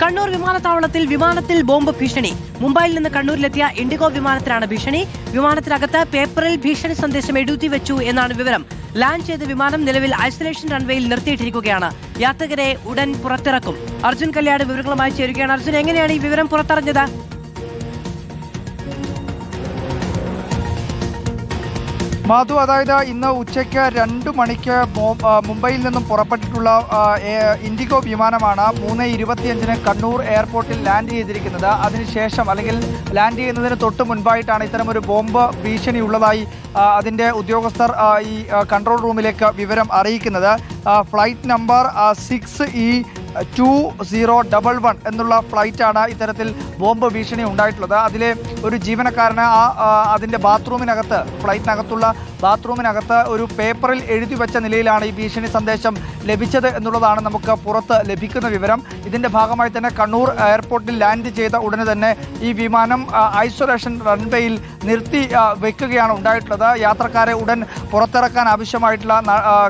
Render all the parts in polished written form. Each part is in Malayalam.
കണ്ണൂർ വിമാനത്തിൽ ബോംബ് ഭീഷണി. മുംബൈയിൽ നിന്ന് കണ്ണൂരിലെത്തിയ ഇൻഡിഗോ വിമാനത്തിലാണ് ഭീഷണി. വിമാനത്തിനകത്ത് പേപ്പറിൽ ഭീഷണി സന്ദേശം എഴുതി വെച്ചു എന്നാണ് വിവരം. ലാൻഡ് ചെയ്ത വിമാനം നിലവിൽ ഐസൊലേഷൻ റൺവേയിൽ നിർത്തിയിട്ടിരിക്കുകയാണ്. യാത്രികരെ ഉടൻ പുറത്തിറക്കും. അർജുൻ കല്യാട് വിവരങ്ങളുമായി ചേരുകയാണ്. അർജുൻ, എങ്ങനെയാണ് ഈ വിവരം പുറത്തറിഞ്ഞത്? മാധു, അതായത് ഇന്ന് ഉച്ചയ്ക്ക് 2 മണിക്ക് മുംബൈയിൽ നിന്നും പുറപ്പെട്ടിട്ടുള്ള ഇൻഡിഗോ വിമാനമാണ് 3:25 കണ്ണൂർ എയർപോർട്ടിൽ ലാൻഡ് ചെയ്തിരിക്കുന്നത്. അതിനുശേഷം അല്ലെങ്കിൽ ലാൻഡ് ചെയ്യുന്നതിന് തൊട്ട് മുൻപായിട്ടാണ് ഇത്തരമൊരു ബോംബ് ഭീഷണി ഉള്ളതായി അതിൻ്റെ ഉദ്യോഗസ്ഥർ ഈ കൺട്രോൾ റൂമിലേക്ക് വിവരം അറിയിക്കുന്നത്. ഫ്ലൈറ്റ് നമ്പർ 6E2011 എന്നുള്ള ഫ്ലൈറ്റാണ് ഇത്തരത്തിൽ ബോംബ് ഭീഷണി ഉണ്ടായിട്ടുള്ളത്. അതിലെ ഒരു ജീവനക്കാരന് അതിൻ്റെ ബാത്റൂമിനകത്ത്, ഫ്ലൈറ്റിനകത്തുള്ള ബാത്റൂമിനകത്ത് ഒരു പേപ്പറിൽ എഴുതി വെച്ച നിലയിലാണ് ഈ ഭീഷണി സന്ദേശം ലഭിച്ചത് എന്നുള്ളതാണ് നമുക്ക് പുറത്ത് ലഭിക്കുന്ന വിവരം. ഇതിൻ്റെ ഭാഗമായി തന്നെ കണ്ണൂർ എയർപോർട്ടിൽ ലാൻഡ് ചെയ്ത ഉടനെ തന്നെ ഈ വിമാനം ഐസൊലേഷൻ റൺവേയിൽ നിർത്തി വെക്കുകയാണ് ഉണ്ടായിട്ടുള്ളത്. യാത്രക്കാരെ ഉടൻ പുറത്തിറക്കാൻ ആവശ്യമായിട്ടുള്ള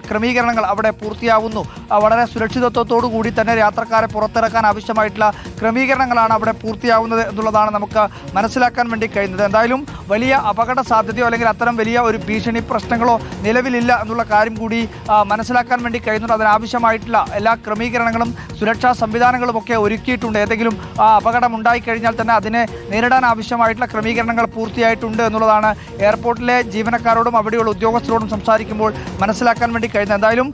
ക്രമീകരണങ്ങൾ അവിടെ പൂർത്തിയാവുന്നു. വളരെ സുരക്ഷിതത്വത്തോടു കൂടി തന്നെ യാത്രക്കാരെ പുറത്തിറക്കാൻ ആവശ്യമായിട്ടുള്ള ക്രമീകരണങ്ങളാണ് അവിടെ പൂർത്തിയാവുന്നത് എന്നുള്ളതാണ് നമുക്ക് മനസ്സിലാക്കാൻ വേണ്ടി കഴിയുന്നത്. എന്തായാലും വലിയ അപകട സാധ്യതയോ അല്ലെങ്കിൽ അത്തരം വലിയ ഒരു ഭീഷണി പ്രശ്നങ്ങളോ നിലവിലില്ല എന്നുള്ള കാര്യം കൂടി മനസ്സിലാക്കാൻ വേണ്ടി കഴിയുന്നുണ്ട്. അതിനാവശ്യമായിട്ടുള്ള എല്ലാ ക്രമീകരണങ്ങളും സുരക്ഷാ സംവിധാനങ്ങളും ഒക്കെ ഒരുക്കിയിട്ടുണ്ട്. ഏതെങ്കിലും അപകടം ഉണ്ടായിക്കഴിഞ്ഞാൽ തന്നെ അതിനെ നേരിടാൻ ആവശ്യമായിട്ടുള്ള ക്രമീകരണങ്ങൾ പൂർത്തിയായിട്ടുണ്ട് എന്നുള്ളതാണ് എയർപോർട്ടിലെ ജീവനക്കാരോടും അവിടെയുള്ള ഉദ്യോഗസ്ഥരോടും സംസാരിക്കുമ്പോൾ മനസ്സിലാക്കാൻ വേണ്ടി കഴിയുന്നത്. എന്തായാലും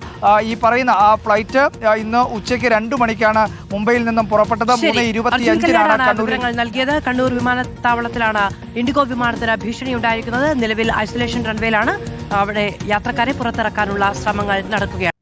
ഈ പറയുന്ന ആ ഫ്ലൈറ്റ് ഇന്ന് ഉച്ചയ്ക്ക് 2 മണിക്കാണ് മുംബൈയിൽ നിന്നും പുറപ്പെട്ടത്. 3:25 നൽകിയത്. കണ്ണൂർ വിമാനത്താവളത്തിലാണ് ഇൻഡിഗോ വിമാനത്തിന് ഭീഷണി ഉണ്ടായിരിക്കുന്നത്. നിലവിൽ ഐസൊലേഷൻ റൺവേയിലാണ്. അവിടെ യാത്രക്കാരെ പുറത്തിറക്കാനുള്ള ശ്രമങ്ങൾ നടക്കുകയാണ്.